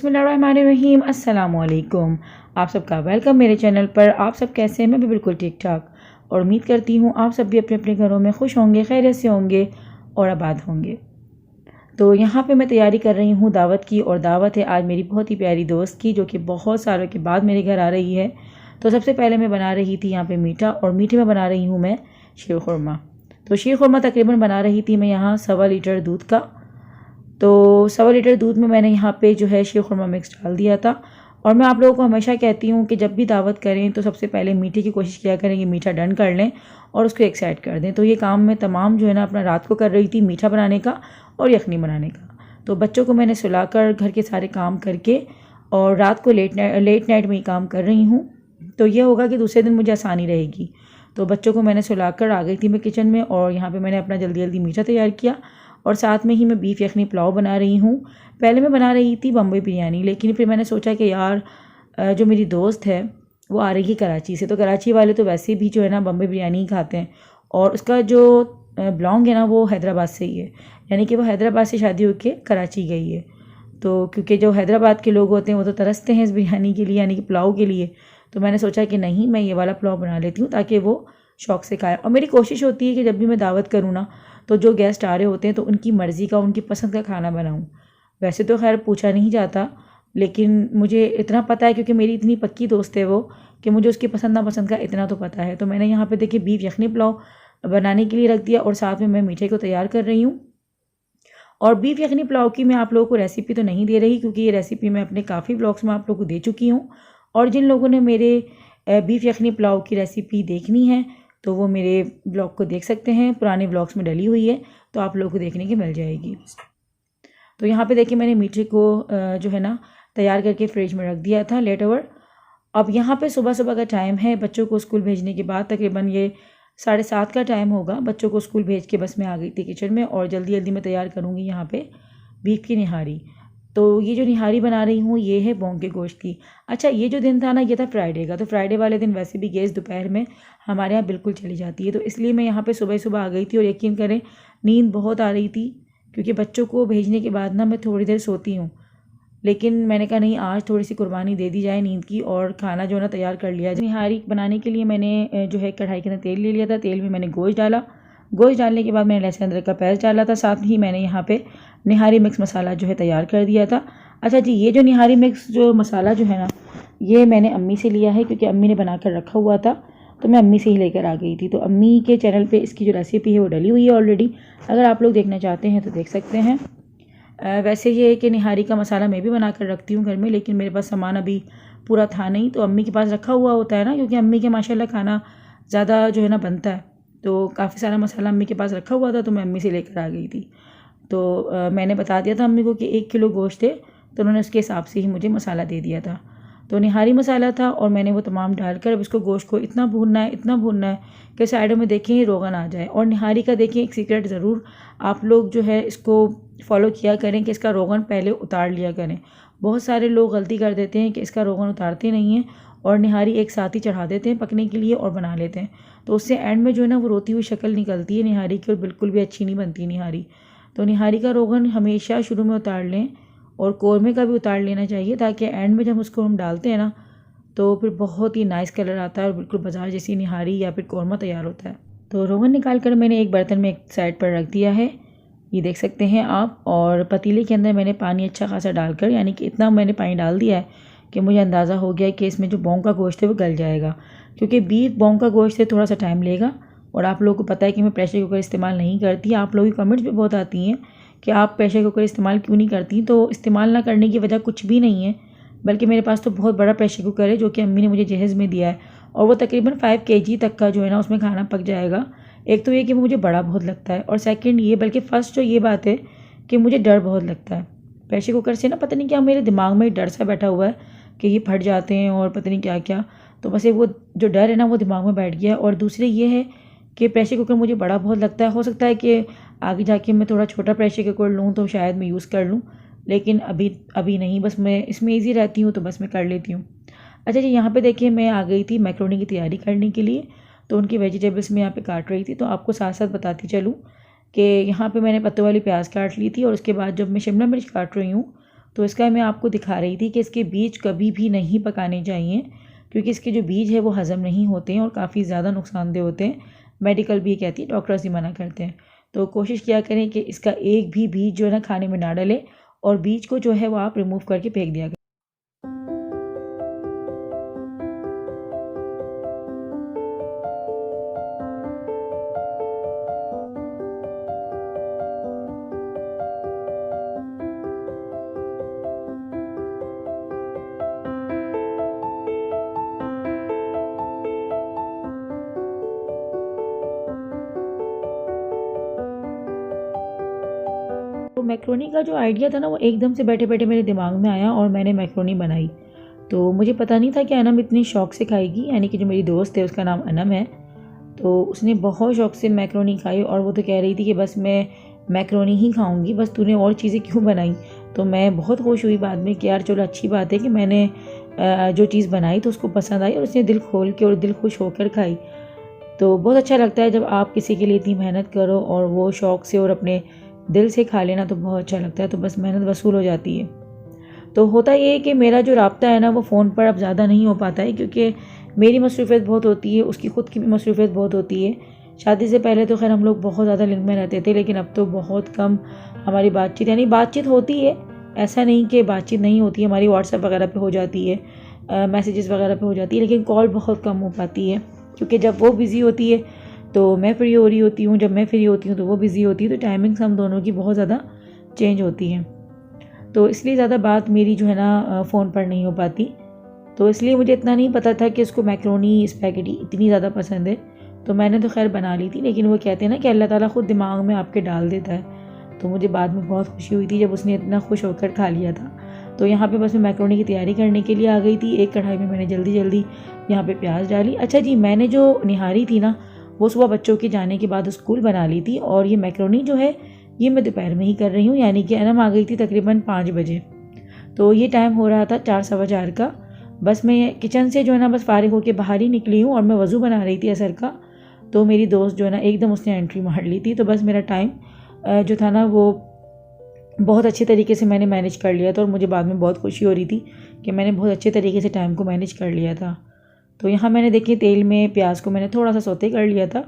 बिस्मिल्लाहिर्रहमानिर्रहीम। अस्सलामुअलैकुम। आप सबका वेलकम मेरे चैनल पर। आप सब कैसे हैं? मैं भी बिल्कुल ठीक ठाक और उम्मीद करती हूँ आप सब भी अपने अपने घरों में खुश होंगे, खैरियत से होंगे और आबाद होंगे। तो यहाँ पे मैं तैयारी कर रही हूँ दावत की, और दावत है आज मेरी बहुत ही प्यारी दोस्त की जो कि बहुत सालों के बाद मेरे घर आ रही है। तो सबसे पहले मैं बना रही थी यहाँ पे मीठा, और मीठे में बना रही हूँ मैं शीर खुरमा। तो शीर खुरमा तकरीबन बना रही थी मैं यहाँ 1.25 लीटर दूध का। तो 1.25 लीटर दूध में मैंने यहाँ पे जो है शीर खुरमा मिक्स डाल दिया था। और मैं आप लोगों को हमेशा कहती हूँ कि जब भी दावत करें तो सबसे पहले मीठे की कोशिश किया करें कि मीठा डन कर लें और उसको एक साइड कर दें। तो ये काम मैं तमाम जो है ना अपना रात को कर रही थी, मीठा बनाने का और यखनी बनाने का। तो बच्चों को मैंने सुलाकर घर के सारे काम करके और रात को लेट नाइट में ही काम कर रही हूँ। तो ये होगा कि दूसरे दिन मुझे आसानी रहेगी। तो बच्चों को मैंने सुलाकर आ गई थी मैं किचन में, और यहाँ पे मैंने अपना जल्दी जल्दी मीठा तैयार किया और साथ में ही मैं बीफ यखनी पुलाव बना रही हूँ। पहले मैं बना रही थी बम्बई बिरयानी, लेकिन फिर मैंने सोचा कि यार जो मेरी दोस्त है वो आ रही है कराची से, तो कराची वाले तो वैसे भी जो है ना बम्बई बिरयानी ही खाते हैं, और उसका जो बिलोंग है ना वो हैदराबाद से ही है, यानी कि वो हैदराबाद से शादी होकर कराची गई है। तो क्योंकि जो हैदराबाद के लोग होते हैं वो तो तरसते हैं इस बिरयानी के लिए, यानी कि पुलाव के लिए। तो मैंने सोचा कि नहीं, मैं ये वाला पुलाव बना लेती हूँ ताकि वो शौक़ से खाए। और मेरी कोशिश होती है कि जब भी मैं दावत करूँ ना तो जो गेस्ट आ रहे होते हैं तो उनकी मर्ज़ी का, उनकी पसंद का खाना बनाऊँ। वैसे तो खैर पूछा नहीं जाता, लेकिन मुझे इतना पता है क्योंकि मेरी इतनी पक्की दोस्त है वो, कि मुझे उसकी पसंद नापसंद का इतना तो पता है। तो मैंने यहाँ पे देखिए बीफ यखनी पुलाव बनाने के लिए रख दिया, और साथ में मैं मीठे को तैयार कर रही हूँ। और बीफ यखनी पुलाव की मैं आप लोगों को रेसिपी तो नहीं दे रही, क्योंकि ये रेसिपी मैं अपने काफ़ी ब्लॉग्स में आप लोगों को दे चुकी हूँ। और जिन लोगों ने मेरे बीफ यखनी पुलाव की रेसिपी देखनी है तो वो मेरे ब्लॉग को देख सकते हैं, पुराने ब्लॉग्स में डली हुई है, तो आप लोगों को देखने की मिल जाएगी। तो यहाँ पे देखिए मैंने मीठे को जो है ना तैयार करके फ्रिज में रख दिया था लेट ओवर। अब यहाँ पे सुबह सुबह का टाइम है, बच्चों को स्कूल भेजने के बाद तकरीबन ये 7:30 का टाइम होगा। बच्चों को स्कूल भेज के बस मैं आ गई थी किचन में, और जल्दी जल्दी मैं तैयार करूँगी यहाँ पे बीफ की निहारी। तो ये जो निहारी बना रही हूँ ये है बोंग के गोश्त की। अच्छा, ये जो दिन था ना ये था फ्राइडे का, तो फ्राइडे वाले दिन वैसे भी गैस दोपहर में हमारे यहाँ बिल्कुल चली जाती है, तो इसलिए मैं यहाँ पे सुबह सुबह आ गई थी। और यकीन करें नींद बहुत आ रही थी, क्योंकि बच्चों को भेजने के बाद ना मैं थोड़ी देर सोती हूँ, लेकिन मैंने कहा नहीं, आज थोड़ी सी कुर्बानी दे दी जाए नींद की, और खाना जो है ना तैयार कर लिया जाए। निहारी बनाने के लिए मैंने जो है कढ़ाई के अंदर तेल ले लिया था, तेल में मैंने गोश्त डाला। गोश्त डालने के बाद मैंने लहसुन अदरक का पेस्ट डाला था, साथ ही मैंने यहाँ पे निहारी मिक्स मसाला जो है तैयार कर दिया था। अच्छा जी, ये जो निहारी मिक्स जो मसाला जो है ना ये मैंने अम्मी से लिया है, क्योंकि अम्मी ने बना कर रखा हुआ था, तो मैं अम्मी से ही लेकर आ गई थी। तो अम्मी के चैनल पे इसकी जो रेसिपी है वो डली हुई है ऑलरेडी, अगर आप लोग देखना चाहते हैं तो देख सकते हैं। वैसे ये है कि निहारी का मसाला मैं भी बना कर रखती हूँ घर में, लेकिन मेरे पास सामान अभी पूरा था नहीं, तो अम्मी के पास रखा हुआ होता है ना, क्योंकि अम्मी के माशाल्लाह खाना ज़्यादा जो है ना बनता है, तो काफ़ी सारा मसाला अम्मी के पास रखा हुआ था, तो मैं अम्मी से लेकर आ गई थी। तो मैंने बता दिया था अम्मी को कि 1 किलो गोश्त थे, तो उन्होंने उसके हिसाब से ही मुझे मसाला दे दिया था। तो निहारी मसाला था, और मैंने वो तमाम डालकर अब इसको गोश्त को इतना भूनना है कि साइडों में देखें रोगन आ जाए। और निहारी का देखें एक सीक्रेट ज़रूर आप लोग जो है इसको फॉलो किया करें कि इसका रोगन पहले उतार लिया करें। बहुत सारे लोग गलती कर देते हैं कि इसका रोगन उतारते नहीं हैं और निहारी एक साथ ही चढ़ा देते हैं पकने के लिए और बना लेते हैं, तो उससे एंड में जो है ना वो रोती हुई शक्ल निकलती है निहारी की, और बिल्कुल भी अच्छी नहीं बनती निहारी। तो निहारी का रोगन हमेशा शुरू में उतार लें, और कौरमे का भी उतार लेना चाहिए, ताकि एंड में जब उसको हम डालते हैं ना तो फिर बहुत ही नाइस कलर आता है और बिल्कुल बाजार जैसी निहारी या फिर कौरमा तैयार होता है। तो रोगन निकाल कर मैंने एक बर्तन में एक साइड पर रख दिया है, ये देख सकते हैं आप। और पतीले के अंदर मैंने पानी अच्छा खासा डालकर, यानी कि इतना मैंने पानी डाल दिया है कि मुझे अंदाज़ा हो गया कि इसमें जो बोंग का गोश्त है वो गल जाएगा, क्योंकि बीफ बोंग का गोश्त है थोड़ा सा टाइम लेगा। और आप लोगों को पता है कि मैं प्रेशर कुकर इस्तेमाल नहीं करती। आप लोगों की कमेंट्स भी बहुत आती हैं कि आप प्रेशर कुकर इस्तेमाल क्यों नहीं करती, तो इस्तेमाल ना करने की वजह कुछ भी नहीं है, बल्कि मेरे पास तो बहुत बड़ा प्रेशर कुकर है जो कि अम्मी ने मुझे जहेज़ में दिया है, और वो तकरीबन 5 kg तक का जो है ना उसमें खाना पक जाएगा। एक तो ये कि वो मुझे बड़ा बहुत लगता है, और सेकंड ये, बल्कि फ़र्स्ट जो ये बात है कि मुझे डर बहुत लगता है प्रेशर कुकर से ना, पता नहीं क्या मेरे दिमाग में डर सा बैठा हुआ है कि ये फट जाते हैं और पता नहीं क्या क्या, तो बस एक वो जो डर है ना वो दिमाग में बैठ गया है। और दूसरे ये है कि प्रेशर कुकर मुझे बड़ा बहुत लगता है। हो सकता है कि आगे जाके मैं थोड़ा छोटा प्रेशर कुकर लूँ तो शायद मैं यूज़ कर लूँ, लेकिन अभी नहीं, बस मैं इसमें ईज़ी रहती हूँ तो बस मैं कर लेती हूँ। अच्छा जी, यहाँ पे देखिए मैं आ गई थी मैक्रोनी की तैयारी करने के लिए, तो उनकी वेजिटेबल्स मैं यहाँ पे काट रही थी। तो आपको साथ साथ बताती चलूँ कि यहाँ पे मैंने पत्तों वाली प्याज काट ली थी, और उसके बाद जब मैं शिमला मिर्च काट रही हूँ तो इसका मैं आपको दिखा रही थी कि इसके बीज कभी भी नहीं पकाने चाहिए, क्योंकि इसके जो बीज है वो हज़म नहीं होते हैं और काफ़ी ज़्यादा नुकसानदेह होते हैं। मेडिकल भी कहती है, डॉक्टर्स भी मना करते हैं। तो कोशिश किया करें कि इसका एक भी बीज जो है ना खाने में ना डालें, और बीज को जो है वो आप रिमूव करके फेंक दिया करें। तो मैक्रोनी का जो आइडिया था ना वो एकदम से बैठे बैठे मेरे दिमाग में आया और मैंने मैक्रोनी बनाई। तो मुझे पता नहीं था कि अनम इतनी शौक से खाएगी, यानी कि जो मेरी दोस्त है उसका नाम अनम है। तो उसने बहुत शौक से मैक्रोनी खाई और वो तो कह रही थी कि बस मैं मैक्रोनी ही खाऊंगी, बस तूने और चीज़ें क्यों बनाई। तो मैं बहुत खुश हुई बाद में कि यार चलो अच्छी बात है कि मैंने जो चीज़ बनाई तो उसको पसंद आई और उसने दिल खोल के और दिल खुश होकर खाई। तो बहुत अच्छा लगता है जब आप किसी के लिए इतनी मेहनत करो और वो शौक़ से और अपने दिल से खा लेना, तो बहुत अच्छा लगता है। तो बस मेहनत वसूल हो जाती है। तो होता ये है कि मेरा जो राब्ता है ना वो फ़ोन पर अब ज़्यादा नहीं हो पाता है, क्योंकि मेरी मसरूफ़ियत बहुत होती है, उसकी ख़ुद की भी मसरूफ़ियत बहुत होती है। शादी से पहले तो खैर हम लोग बहुत ज़्यादा लिंक में रहते थे, लेकिन अब तो बहुत कम हमारी बातचीत, यानी बातचीत होती है, ऐसा नहीं कि बातचीत नहीं होती है, हमारी व्हाट्सएप वगैरह पे हो जाती है, मैसेजेस वगैरह पे हो जाती है, लेकिन कॉल बहुत कम हो पाती है, क्योंकि जब वो बिज़ी होती है तो मैं फ्री हो रही होती हूँ, जब मैं फ्री होती हूँ तो वो बिज़ी होती है। तो टाइमिंग्स हम दोनों की बहुत ज़्यादा चेंज होती हैं, तो इसलिए ज़्यादा बात मेरी जो है ना फ़ोन पर नहीं हो पाती। तो इसलिए मुझे इतना नहीं पता था कि उसको मैक्रोनी स्पैगेटी इतनी ज़्यादा पसंद है। तो मैंने तो खैर बना ली थी, लेकिन वो कहते हैं ना कि अल्लाह ताला ख़ुद दिमाग में आपके डाल देता है। तो मुझे बाद में बहुत खुशी हुई थी जब उसने इतना खुश होकर खा लिया था। तो यहाँ पे बस मैं मैक्रोनी की तैयारी करने के लिए आ गई थी। एक कढ़ाई में मैंने जल्दी जल्दी यहाँ पे प्याज डाली। अच्छा जी, मैंने जो निहारी थी ना वो सुबह बच्चों के जाने के बाद स्कूल बना ली थी, और ये मैक्रोनी जो है ये मैं दोपहर में ही कर रही हूँ, यानी कि अनम आ गई थी तकरीबन 5 बजे। तो ये टाइम हो रहा था 4 सवा 4 का। बस मैं किचन से जो है ना बस फारिग होकर बाहर ही निकली हूँ और मैं वज़ू बना रही थी असर का। तो मेरी दोस्त जो है ना एकदम उसने एंट्री मार ली थी। तो बस मेरा टाइम जो था ना वो बहुत अच्छे तरीके से मैंने मैनेज कर लिया था, और मुझे बाद में बहुत खुशी हो रही थी कि मैंने बहुत अच्छे तरीके से टाइम को मैनेज कर लिया था। तो यहाँ मैंने देखिए तेल में प्याज को मैंने थोड़ा सा सौते कर लिया था।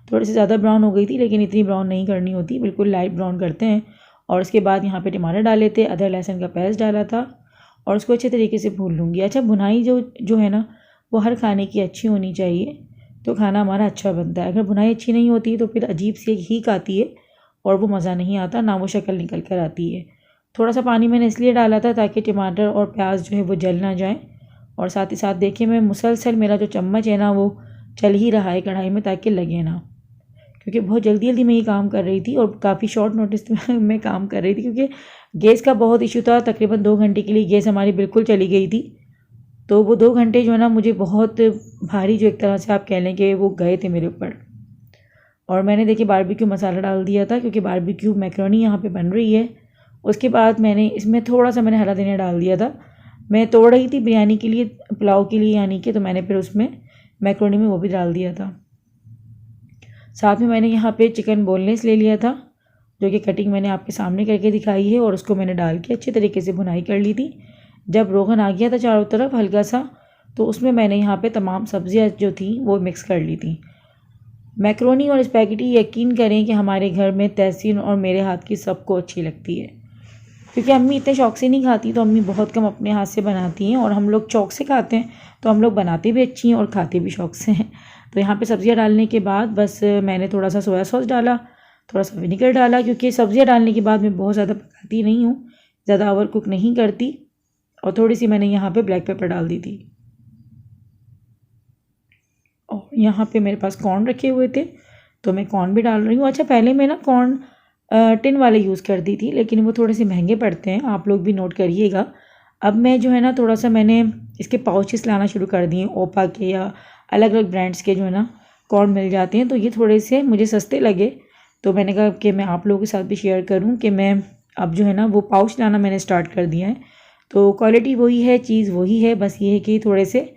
थोड़ी सी ज़्यादा ब्राउन हो गई थी, लेकिन इतनी ब्राउन नहीं करनी होती, बिल्कुल लाइट ब्राउन करते हैं। और उसके बाद यहाँ पे टमाटर डाले थे, अदरक लहसुन का पेस्ट डाला था, और उसको अच्छे तरीके से भून लूँगी। अच्छा, भुनाई जो है ना वो हर खाने की अच्छी होनी चाहिए, तो खाना हमारा अच्छा बनता है। अगर भुनाई अच्छी नहीं होती तो फिर अजीब सी एक हीक आती है और वो मज़ा नहीं आता, ना वो शक्ल निकल कर आती है। थोड़ा सा पानी मैंने इसलिए डाला था ताकि टमाटर और प्याज जो है वो जल ना जाए, और साथ ही साथ देखिए मैं मुसलसल मेरा जो चम्मच है ना वो चल ही रहा है कढ़ाई में ताकि लगे ना, क्योंकि बहुत जल्दी जल्दी मैं ये काम कर रही थी और काफ़ी शॉर्ट नोटिस में मैं काम कर रही थी, क्योंकि गैस का बहुत इशू था। तकरीबन 2 घंटे के लिए गैस हमारी बिल्कुल चली गई थी। तो वो 2 घंटे जो है ना मुझे बहुत भारी, जो एक तरह से आप कह लें कि वो गए थे मेरे ऊपर। और मैंने देखिए बारबेक्यू मसाला डाल दिया था, क्योंकि बारबेक्यू मैक्रोनी यहाँ पे बन रही है। उसके बाद मैंने इसमें थोड़ा सा मैंने हरा धनिया डाल दिया था। मैं तोड़ रही थी बिरयानी के लिए, पुलाव के लिए यानी कि, तो मैंने फिर उसमें मैक्रोनी में वो भी डाल दिया था। साथ में मैंने यहाँ पे चिकन बोनलेस ले लिया था, जो कि कटिंग मैंने आपके सामने करके दिखाई है, और उसको मैंने डाल के अच्छे तरीके से भुनाई कर ली थी। जब रोगन आ गया था चारों तरफ हल्का सा, तो उसमें मैंने यहाँ पे तमाम सब्जियाँ जो थी वो मिक्स कर ली थी। मैक्रोनी और स्पैगेटी यकीन करें कि हमारे घर में तहसीन और मेरे हाथ की सबको अच्छी लगती है, क्योंकि अम्मी इतने शौक से नहीं खाती, तो अम्मी बहुत कम अपने हाथ से बनाती हैं, और हम लोग शौक से खाते हैं, तो हम लोग बनाते भी अच्छी हैं और खाते भी शौक से हैं। तो यहाँ पे सब्ज़ियाँ डालने के बाद बस मैंने थोड़ा सा सोया सॉस डाला, थोड़ा सा विनेगर डाला, क्योंकि सब्ज़ियाँ डालने के बाद मैं बहुत ज़्यादा पकाती नहीं हूँ, ज़्यादा ओवर कुक नहीं करती, और थोड़ी सी मैंने यहाँ पे ब्लैक पेपर डाल दी थी। और यहाँ पे मेरे पास कॉर्न रखे हुए थे, तो मैं कॉर्न भी डाल रही हूँ। अच्छा, पहले मैं ना कॉर्न टिन वाले यूज़ करती थी, लेकिन वो थोड़े से महंगे पड़ते हैं, आप लोग भी नोट करिएगा। अब मैं जो है ना थोड़ा सा मैंने इसके पाउचेस लाना शुरू कर दिए, ओपा के या अलग अलग ब्रांड्स के जो है ना कॉर्न मिल जाते हैं, तो ये थोड़े से मुझे सस्ते लगे, तो मैंने कहा कि मैं आप लोगों के साथ भी शेयर करूँ कि मैं अब जो है ना वो पाउच लाना मैंने स्टार्ट कर दिया है। तो क्वालिटी वही है, चीज़ वही है, बस ये है कि थोड़े से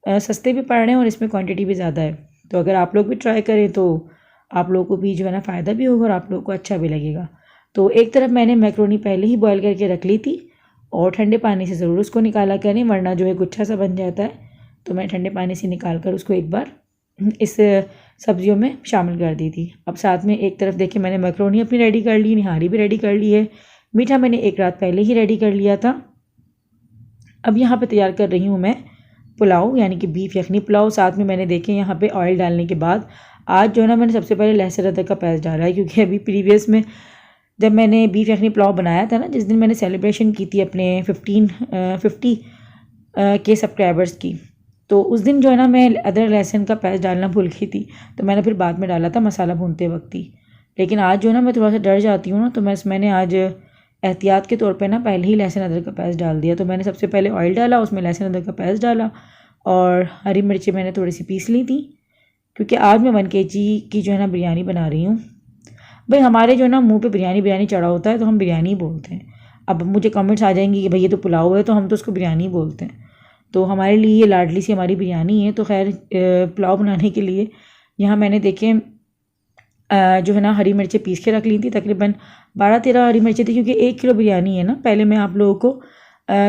सस्ते भी पड़ रहे हैं और इसमें क्वांटिटी भी ज़्यादा है। तो अगर आप लोग भी ट्राई करें तो आप लोगों को भी जो है ना फ़ायदा भी होगा और आप लोगों को अच्छा भी लगेगा। तो एक तरफ मैंने मैक्रोनी पहले ही बॉयल करके रख ली थी, और ठंडे पानी से ज़रूर उसको निकाला करें, वरना जो है गुच्छा सा बन जाता है। तो मैं ठंडे पानी से निकाल कर उसको एक बार इस सब्जियों में शामिल कर दी थी। अब साथ में एक तरफ देखिए मैंने मैक्रोनी अपनी रेडी कर ली, निहारी भी रेडी कर ली है। मीठा मैंने एक रात पहले ही रेडी कर लिया था। अब यहाँ पे तैयार कर रही हूँ मैं पुलाव, यानी कि बीफ यखनी पुलाव। साथ में मैंने देखे यहाँ पे ऑयल डालने के बाद आज जो है ना मैंने सबसे पहले लहसुन अदरक का पेस्ट डाला है, क्योंकि अभी प्रीवियस में जब मैंने बीफ यखनी पुलाव बनाया था ना, जिस दिन मैंने सेलिब्रेशन की थी अपने 50 के सब्सक्राइबर्स की, तो उस दिन जो है ना मैं अदरक लहसुन का पेस्ट डालना भूल गई थी। तो मैंने फिर बाद में डाला था मसाला भूनते वक्त ही। लेकिन आज जो है ना मैं थोड़ा सा डर जाती हूँ ना, तो मैंने आज एहतियात के तौर पे ना पहले ही लहसुन अदरक का पेस्ट डाल दिया। तो मैंने सबसे पहले ऑयल डाला, उसमें लहसुन अदरक का पेस्ट डाला और हरी मिर्ची मैंने थोड़ी सी पीस ली थी, क्योंकि आज मैं 1 kg की जो है ना बिरयानी बना रही हूँ। भाई हमारे जो है ना मुँह पे बिरयानी चढ़ा होता है तो हम बिरयानी बोलते हैं। अब मुझे कमेंट्स आ जाएंगी कि भाई ये तो पुलाव है, तो हम तो उसको बिरयानी बोलते हैं। तो हमारे लिए ये लाडली सी हमारी बिरयानी है। तो खैर पुलाव बनाने के लिए यहाँ मैंने देखें जो है ना हरी मिर्चें पीस के रख ली थी, तकरीबन 12-13 हरी मिर्चें थी, क्योंकि 1 किलो बिरयानी है ना। पहले मैं आप लोगों को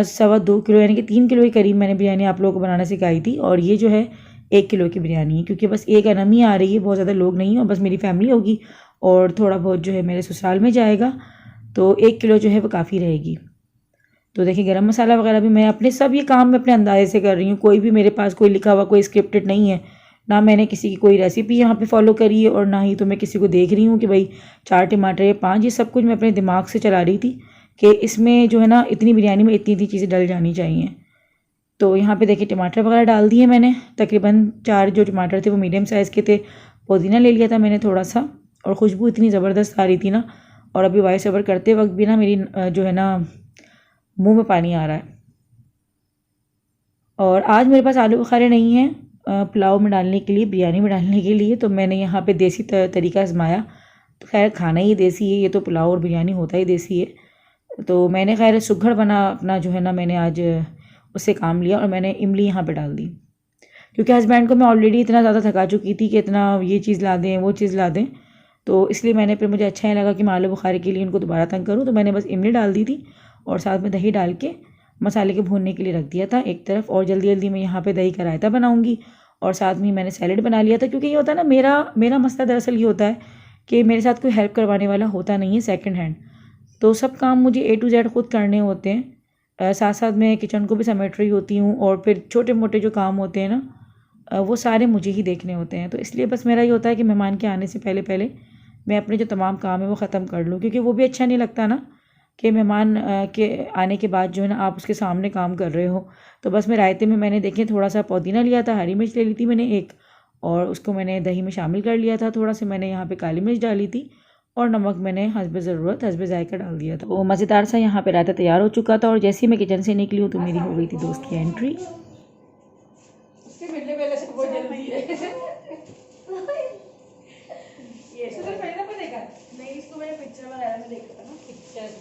2.25 किलो यानी कि 3 किलो के करीब मैंने बिरयानी आप लोगों को बनाना सिखाई थी, और ये जो है 1 किलो की बिरयानी है, क्योंकि बस एक अनम ही आ रही है, बहुत ज़्यादा लोग नहीं है, और बस मेरी फैमिली होगी और थोड़ा बहुत जो है मेरे ससुराल में जाएगा, तो 1 किलो जो है वो काफ़ी रहेगी। तो देखिए गरम मसाला वगैरह भी मैं अपने सब ये काम मैं अपने अंदाजे से कर रही हूँ। कोई भी मेरे पास कोई लिखा हुआ कोई स्क्रिप्टेड नहीं है, ना मैंने किसी की कोई रेसिपी यहाँ पे फॉलो करी है, और ना ही तो मैं किसी को देख रही हूँ कि भाई 4 टमाटर या 5, ये सब कुछ मैं अपने दिमाग से चला रही थी कि इसमें जो है ना इतनी बिरयानी में इतनी चीज़ें डल जानी चाहिए। तो यहाँ पे देखिए टमाटर वगैरह डाल दिए मैंने, तकरीबन 4 जो टमाटर थे वो मीडियम साइज़ के थे। पुदीना ले लिया था मैंने थोड़ा सा, और खुशबू इतनी ज़बरदस्त आ रही थी ना, और अभी वॉइस ओवर करते वक्त भी ना मेरी जो है ना मुंह में पानी आ रहा है। और आज मेरे पास आलू बुखारे नहीं हैं पुलाव में डालने के लिए, बिरयानी में डालने के लिए, तो मैंने यहाँ पे देसी तरीका आजमाया। तो खैर खाना ही देसी है, ये तो पुलाव और बिरयानी होता ही देसी है। तो मैंने खैर सुघड़ बना अपना जो है ना मैंने आज उससे काम लिया, और मैंने इमली यहाँ पे डाल दी, क्योंकि हस्बैंड को मैं ऑलरेडी इतना ज़्यादा थका चुकी थी कि इतना ये चीज़ ला दें वो चीज़ ला दें, तो इसलिए मैंने फिर मुझे अच्छा नहीं लगा कि मैं आलू बुखारे के लिए उनको दोबारा तंग करूँ। तो मैंने बस इमली डाल दी थी और साथ में दही डाल के मसाले के भूनने के लिए रख दिया था एक तरफ। और जल्दी जल्दी मैं यहाँ पे दही का रायता बनाऊँगी, और साथ में मैंने सैलेड बना लिया था, क्योंकि ये होता है ना मेरा मसला दरअसल ये होता है कि मेरे साथ कोई हेल्प करवाने वाला होता नहीं है सेकंड हैंड, तो सब काम मुझे A to Z खुद करने होते हैं। साथ साथ मैं किचन को भी समेट रही होती हूँ, और फिर छोटे मोटे जो काम होते हैं ना वो सारे मुझे ही देखने होते हैं। तो इसलिए बस मेरा ये होता है कि मेहमान के आने से पहले पहले मैं अपने जो तमाम काम है वो ख़त्म कर लूँ, क्योंकि वो भी अच्छा नहीं लगता ना कि मेहमान के आने के बाद जो है ना आप उसके सामने काम कर रहे हो। तो बस मैं रायते में मैंने देखे थोड़ा सा पुदीना लिया था, हरी मिर्च ले ली थी मैंने एक, और उसको मैंने दही में शामिल कर लिया था। थोड़ा सा मैंने यहाँ पे काली मिर्च डाली थी, और नमक मैंने हस्बे ज़रूरत हस्बे जायका डाल दिया था। वो मज़ेदार सा यहाँ पे रायता तैयार हो चुका था, और जैसे ही मैं किचन से निकली हूँ तो मेरी हो गई थी दोस्त की एंट्री। इसको मैंने पिक्चर वगैरह में देखा था ना, पिक्चर्स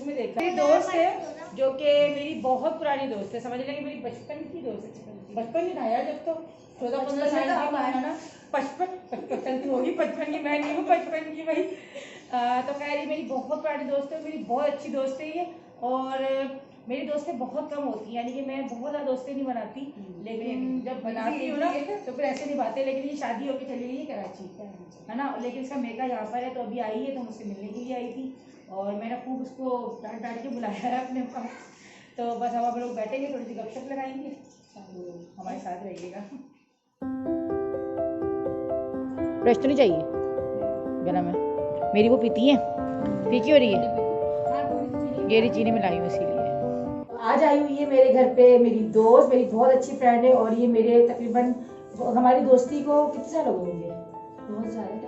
में देखा। मेरी दोस्त है जो कि मेरी बहुत पुरानी दोस्त है, समझ लेंगे मेरी बचपन की दोस्त है। बचपन ही था यार, जब तो 14-15 साल की आया ना, 55 की होगी, 55 की मैं नहीं हूँ, 55 की भाई। तो खैर ये मेरी बहुत पुरानी दोस्त है, मेरी बहुत अच्छी दोस्त है ये। और मेरी दोस्तें बहुत कम होती हैं, यानी कि मैं बहुत ज़्यादा दोस्तें नहीं बनाती, लेकिन जब बनाती हूँ ना तो फिर ऐसे नहीं बातें। लेकिन ये शादी होकर चली गई है कराची, है ना, लेकिन इसका मेका यहाँ पर है, तो अभी आई है, तो मुझसे मिलने के लिए आई थी, और मैंने खूब उसको डांट के बुलाया है अपने पास। तो बस हम लोग बैठेंगे, थोड़ी सी गपशप लगाएंगे, तो हमारे साथ रहिएगा। ब्रश तो नहीं चाहिए गला में, मेरी वो पीती है, फीकी हो रही है, ये चीनी मिलाई हूँ इसीलिए। आज आई हुई है मेरे घर पे मेरी दोस्त, मेरी बहुत अच्छी फ्रेंड है, और ये मेरे तकरीबन हमारी दोस्ती को कितने साल हो गए होंगे,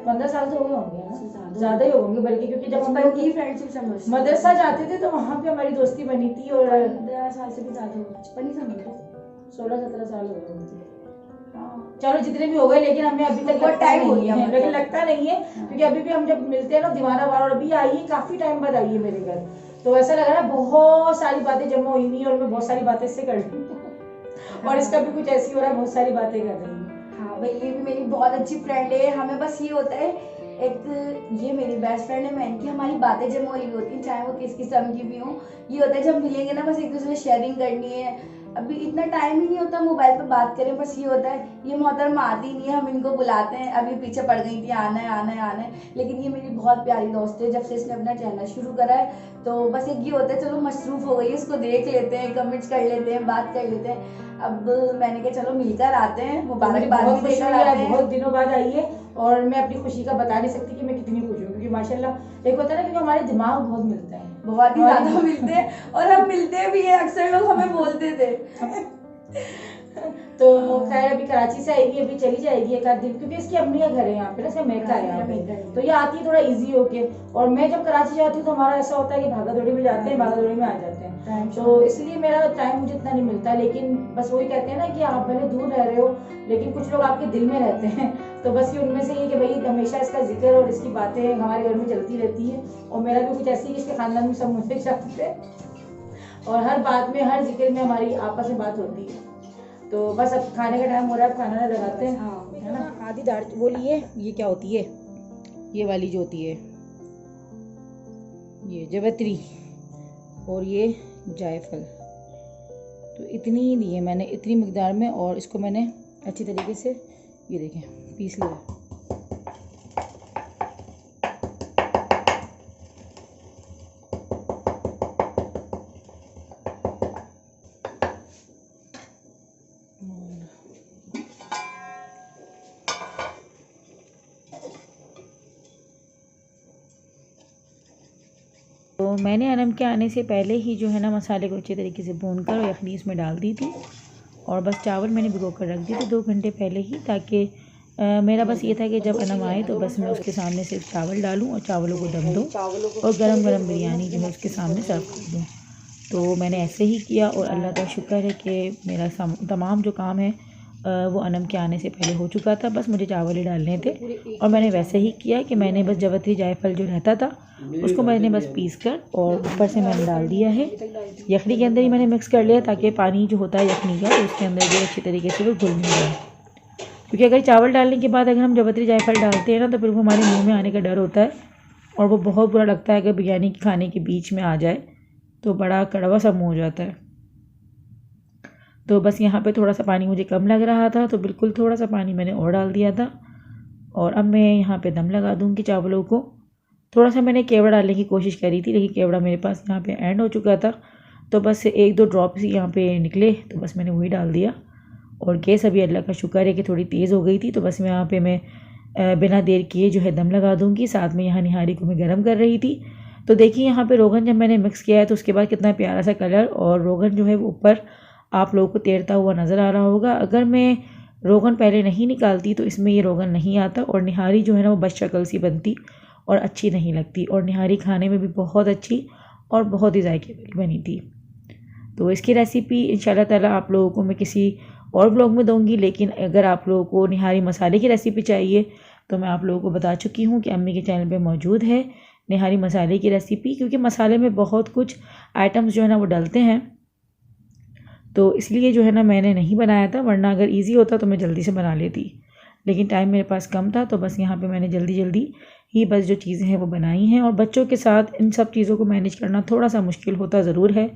15 साल तो हो गए होंगे ना, ज़्यादा ही होंगे बल्कि, क्योंकि जब हम लोग की फ्रेंडशिप मदरसा जाते थे तो वहाँ पे हमारी दोस्ती बनी थी, और 15 साल से भी ज़्यादा हो, 16-17 साल हो गए मुझे। चलो जितने भी हो गए, लेकिन हमें अभी तक बहुत टाइम हो गया, लेकिन लगता नहीं है, क्योंकि अभी भी हम जब मिलते हैं ना दीवाना वार, और अभी आई है काफ़ी टाइम बाद आई है मेरे घर, तो ऐसा लग रहा है बहुत सारी बातें जमा हुई हुई, और मैं बहुत सारी बातें इससे कर रही हूँ, और इसका भी कुछ ऐसी हो रहा है, बहुत सारी बातें कर रही हूँ। हाँ भाई, ये भी मेरी बहुत अच्छी फ्रेंड है। हमें बस ये होता है एक ये मेरी बेस्ट फ्रेंड है, मैं इनकी, हमारी बातें जमोली होती हैं, चाहे वो किस किस्म की भी हों। ये होता है जब मिलेंगे ना बस एक दूसरे से शेयरिंग करनी है। अभी इतना टाइम ही नहीं होता मोबाइल पे बात करें, बस ये होता है ये मोहतरमा आती नहीं है, हम इनको बुलाते हैं, अभी पीछे पड़ गई थी, आना है आना है आना है। लेकिन ये मेरी बहुत प्यारी दोस्त है, जब से इसने अपना चैनल शुरू करा है तो बस एक ये होता है चलो मसरूफ हो गई है, इसको देख लेते हैं, कमेंट्स कर लेते हैं, बात कर लेते हैं। अब मैंने कहा चलो मिलकर आते हैं, मुबारकबाद भी देकर आते हैं। बहुत दिनों बाद आई है और मैं अपनी खुशी का बता नहीं सकती कि मैं कितनी खुश हूँ, क्योंकि माशाल्लाह एक होता है ना, क्योंकि हमारे दिमाग बहुत मिलते हैं, बहुत ही ज्यादा मिलते हैं और हम मिलते भी हैं, अक्सर लोग हमें बोलते थे। तो खैर अभी कराची से आएगी, अभी चली जाएगी एक आध दिन, क्योंकि इसकी अम्मी का घर है यहाँ पे ना, इसका महका है यहाँ पे, तो ये आती है थोड़ा इजी होके। और मैं जब कराची जाती हूँ तो हमारा ऐसा होता है कि भागा दौड़ी में जाते हैं, भागा दौड़ी में आ जाते हैं, तो इसलिए मेरा टाइम मुझे इतना नहीं मिलता। लेकिन बस वही कहते हैं ना कि आप भले दूर रह रहे हो लेकिन कुछ लोग आपके दिल में रहते हैं, तो बस ये उनमें से ये कि भाई हमेशा इसका जिक्र और इसकी बातें हमारे घर में चलती रहती है। और मेरा भी कुछ ऐसी है कि इसके खानदान में सब मुझे चाहते हैं और हर बात में, हर जिक्र में हमारी आपस में बात होती है। तो बस अब खाने का टाइम हो रहा है, खाना ना लगाते हैं, हाँ है ना। आधी दाल वो लिए, ये क्या होती है, ये वाली जो होती है ये जवैत्री और ये जायफल, तो इतनी ही ली है मैंने, इतनी मिकदार में। और इसको मैंने अच्छी तरीके से ये देखें पीस लिया। तो मैंने अनम के आने से पहले ही जो है ना मसाले को अच्छे तरीके से भूनकर और यखनी इसमें डाल दी थी। और बस चावल मैंने भिगो कर रख दिए थे 2 घंटे पहले ही, ताकि मेरा बस ये था कि जब अनम आए तो बस मैं उसके सामने सिर्फ चावल डालूं और चावलों को दम दूं और गरम गरम बिरयानी जो है उसके सामने सर्व कर दूं। तो मैंने ऐसे ही किया और अल्लाह का शुक्र है कि मेरा तमाम जो काम है वो अनम के आने से पहले हो चुका था, बस मुझे चावल ही डालने थे। और मैंने वैसे ही किया कि मैंने बस जवैत्री जायफल जो रहता था उसको मैंने बस पीस कर और ऊपर से मैंने डाल दिया है। यखनी के अंदर ही मैंने मिक्स कर लिया ताकि पानी जो होता है यखनी का तो उसके अंदर जो अच्छी तरीके से वो घुल नहीं जाए, क्योंकि अगर चावल डालने के बाद अगर हम जवैत्री जायफल डालते हैं ना तो फिर वो हमारे मुँह में आने का डर होता है और वो बहुत बुरा लगता है। अगर बिरयानी खाने के बीच में आ जाए तो बड़ा कड़वा सा मुँह हो जाता है। तो बस यहाँ पे थोड़ा सा पानी मुझे कम लग रहा था तो बिल्कुल थोड़ा सा पानी मैंने और डाल दिया था। और अब मैं यहाँ पे दम लगा दूँगी चावलों को। थोड़ा सा मैंने केवड़ा डालने की कोशिश करी थी लेकिन केवड़ा मेरे पास यहाँ पे एंड हो चुका था, तो बस 1-2 ड्रॉप ही यहाँ पे निकले तो बस मैंने वही डाल दिया। और गैस अभी अल्लाह का शुक्र है कि थोड़ी तेज़ हो गई थी, तो बस मैं यहाँ पे मैं बिना देर किए जो है दम लगा दूँगी। साथ में यहाँ निहारी को मैं गर्म कर रही थी। तो देखिए यहाँ पे रोगन जब मैंने मिक्स किया है तो उसके बाद कितना प्यारा सा कलर और रोगन जो है वो ऊपर आप लोगों को तैरता हुआ नज़र आ रहा होगा। अगर मैं रोगन पहले नहीं निकालती तो इसमें ये रोगन नहीं आता और निहारी जो है ना वो बस शक्ल सी बनती और अच्छी नहीं लगती। और निहारी खाने में भी बहुत अच्छी और बहुत ही जायके वाली बनी थी। तो इसकी रेसिपी इंशाल्लाह ताला आप लोगों को मैं किसी और ब्लॉग में दूंगी, लेकिन अगर आप लोगों को निहारी मसाले की रेसिपी चाहिए तो मैं आप लोगों को बता चुकी हूँ कि अम्मी के चैनल पे मौजूद है निहारी मसाले की रेसिपी, क्योंकि मसाले में बहुत कुछ आइटम्स जो है ना वो डलते हैं, तो इसलिए जो है ना मैंने नहीं बनाया था, वरना अगर इजी होता तो मैं जल्दी से बना लेती, लेकिन टाइम मेरे पास कम था। तो बस यहाँ पे मैंने जल्दी जल्दी ही बस जो चीज़ें हैं वो बनाई हैं। और बच्चों के साथ इन सब चीज़ों को मैनेज करना थोड़ा सा मुश्किल होता ज़रूर है,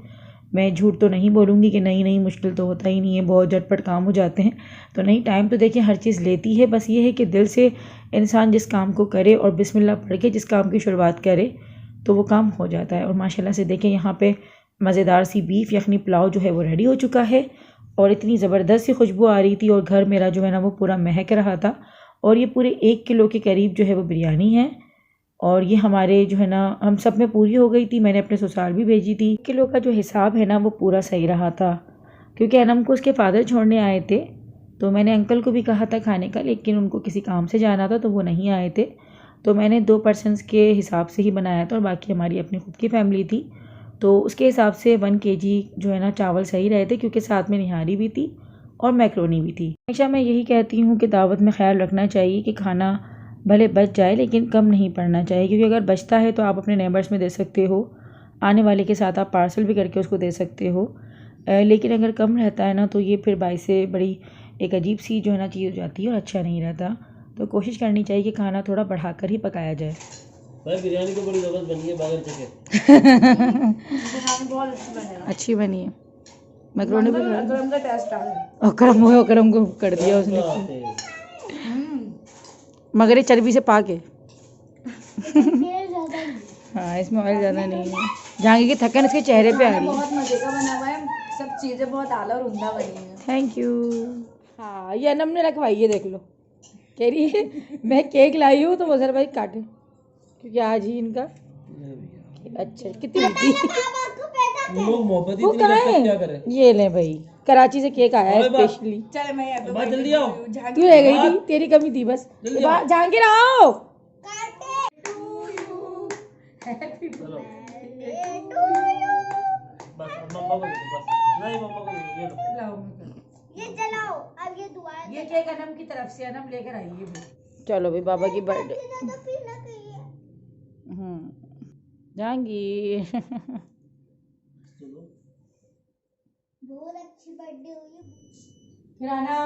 मैं झूठ तो नहीं बोलूँगी कि नहीं मुश्किल तो होता ही नहीं है, बहुत झटपट काम हो जाते हैं। तो नहीं, टाइम तो देखिए हर चीज़ लेती है, बस ये है कि दिल से इंसान जिस काम को करे और बिस्मिल्लाह पढ़ के जिस काम की शुरुआत करे तो वो काम हो जाता है। और माशाल्लाह से देखें यहाँ पे मज़ेदार सी बीफ यखनी पुलाव जो है वो रेडी हो चुका है और इतनी ज़बरदस्त सी खुशबू आ रही थी और घर मेरा जो है ना वो पूरा महक रहा था। और ये पूरे 1 किलो के करीब जो है वो बिरयानी है और ये हमारे जो है ना हम सब में पूरी हो गई थी। मैंने अपने ससुराल भी भेजी थी। 1 किलो का जो हिसाब है ना वो पूरा सही रहा था, क्योंकि अनम को उसके फादर छोड़ने आए थे, तो मैंने अंकल को भी कहा था खाने का, लेकिन उनको किसी काम से जाना था तो वो नहीं आए थे। तो मैंने 2 पर्सनस के हिसाब से ही बनाया था और बाकी हमारी अपनी खुद की फैमिली थी, तो उसके हिसाब से 1 kg जो है ना चावल सही रहे थे, क्योंकि साथ में निहारी भी थी और मैक्रोनी भी थी। हमेशा मैं यही कहती हूँ कि दावत में ख्याल रखना चाहिए कि खाना भले बच जाए लेकिन कम नहीं पड़ना चाहिए, क्योंकि अगर बचता है तो आप अपने नेबर्स में दे सकते हो, आने वाले के साथ आप पार्सल भी करके उसको दे सकते हो। लेकिन अगर कम रहता है ना तो ये फिर बाई से बड़ी एक अजीब सी जो है ना चीज़ हो जाती है और अच्छा नहीं रहता। तो कोशिश करनी चाहिए कि खाना थोड़ा बढ़ाकर ही पकाया जाए। भाई बिरयानी तो बड़ी ज़बरदस्त बनी है बगैर चिकन। बिरयानी बहुत अच्छी बनेगा। अच्छी बनी है। मैक्रोनी भी अकरम का टेस्ट आ रहा है। अकरम को कर दिया उसने, मगर ये चर्बी से पाक है। हाँ इसमें ऑयल ज़्यादा नहीं है। जहांगीर की थकन इसके चेहरे पे आ रही है। बहुत मजे का बना हुआ है, सब चीजें बहुत आला और उम्दा बनी है। Thank you. हाँ ये अनम ने रखवाई है, देख लो। कह रही है मैं केक लाई हूँ तो मजहर भाई काटे, क्योंकि आज ही इनका। अच्छा कितनी मीठी लोग मोहब्बत ही वो इतनी कहाँ करते हैं, क्या है? करें। ये ले भाई, कराची से केक आया है अरे बाप। स्पेशली। चल मैं यहाँ पे बात जल्दी आओ। तू रह गई थी, तेरी कमी थी बस। जल्दी आओ। जहांगीर आओ। चलो बस अब मम्मा को दे दो, बस नहीं मम्मा को दे दो, ये लो। ये चलाओ, अब ये दुआ ये केक अनम की तरफ से अनम लेकर आई है। चलो भाई बाबा की बर्थडे। जहांगीर चलो बहुत अच्छी बर्थडे हुई। फिर आना,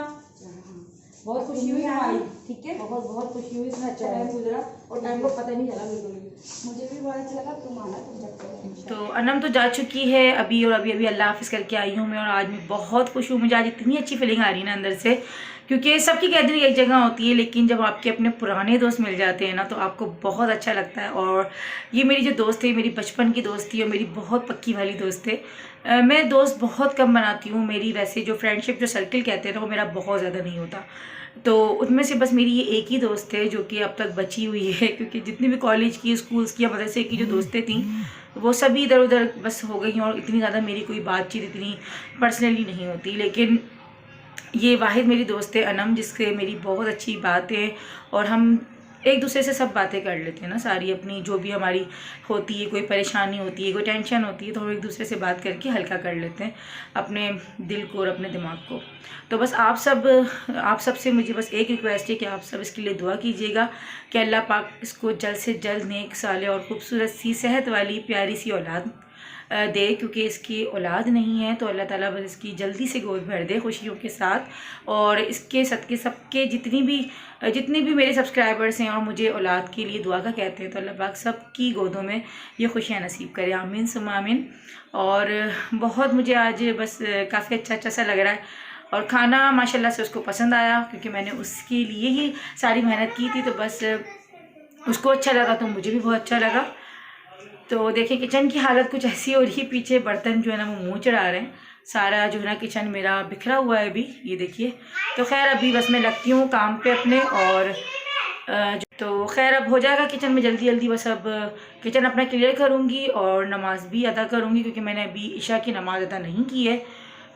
बहुत खुशी हुई हमारी, ठीक है, बहुत बहुत खुशी हुई। इसमें अच्छा टाइम गुजरा और टाइम को पता नहीं चला बिल्कुल भी। मुझे भी बहुत अच्छा लगा, तुम आना, तुम जब करो। तो अनम तो जा चुकी है अभी, और अभी अल्लाह हाफिज़ करके आई हूँ मैं। और आज मैं बहुत खुश हूँ, मुझे आज इतनी अच्छी फीलिंग आ रही है ना अंदर से, क्योंकि सबकी गैदरिंग एक जगह होती है, लेकिन जब आपके अपने पुराने दोस्त मिल जाते हैं ना तो आपको बहुत अच्छा लगता है। और ये मेरी जो दोस्त है, मेरी बचपन की दोस्त थी और मेरी बहुत पक्की वाली दोस्त है। मैं दोस्त बहुत कम बनाती हूँ, मेरी वैसे जो फ्रेंडशिप जो सर्कल कहते हैं ना वो मेरा बहुत ज़्यादा नहीं होता। तो उनमें से बस मेरी ये एक ही दोस्त है जो कि अब तक बची हुई है, क्योंकि जितनी भी कॉलेज की, स्कूल्स की या मदरसे की जो दोस्तें थी वो सभी इधर उधर बस हो गई हैं, और इतनी ज़्यादा मेरी कोई बातचीत इतनी पर्सनली नहीं होती। लेकिन ये वाहिद मेरी दोस्त है अनम, जिससे मेरी बहुत अच्छी बात है, और हम एक दूसरे से सब बातें कर लेते हैं ना, सारी अपनी जो भी हमारी होती है, कोई परेशानी होती है, कोई टेंशन होती है, तो हम एक दूसरे से बात करके हल्का कर लेते हैं अपने दिल को और अपने दिमाग को। तो बस आप सब से मुझे बस एक रिक्वेस्ट है कि आप सब इसके लिए दुआ कीजिएगा कि अल्लाह पाक इसको जल्द से जल्द नेक साले और ख़ूबसूरत सी सेहत वाली प्यारी सी औलाद दे, क्योंकि इसकी औलाद नहीं है। तो अल्लाह ताला बस इसकी जल्दी से गोद भर दे खुशियों के साथ, और इसके सदके सबके जितनी भी मेरे सब्सक्राइबर्स हैं और मुझे औलाद के लिए दुआ का कहते हैं, तो अल्लाह पाक सब की गोदों में ये खुशियाँ नसीब करे, आमीन सुम्मा आमीन। और बहुत मुझे आज बस काफ़ी अच्छा सा लग रहा है, और खाना माशाल्लाह से उसको पसंद आया, क्योंकि मैंने उसके लिए ही सारी मेहनत की थी, तो बस उसको अच्छा लगा तो मुझे भी बहुत अच्छा लगा। तो देखिए किचन की हालत कुछ ऐसी हो रही है, पीछे बर्तन जो है ना वो मुँह चढ़ा रहे हैं, सारा जो है ना किचन मेरा बिखरा हुआ है अभी, ये देखिए। तो खैर अभी बस मैं लगती हूँ काम पे अपने, और तो खैर अब हो जाएगा किचन में जल्दी जल्दी, बस अब किचन अपना क्लियर करूँगी और नमाज़ भी अदा करूँगी, क्योंकि मैंने अभी इशा की नमाज़ अदा नहीं की है।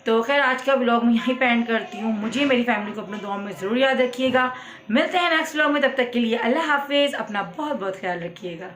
तो खैर आज का व्लॉग मैं यहीं पे एंड करती हूँ। मुझे मेरी फैमिली को अपने दुआ में ज़रूर याद रखिएगा। मिलते हैं नेक्स्ट व्लॉग में, तब तक के लिए अल्लाह हाफिज़, अपना बहुत बहुत ख्याल रखिएगा।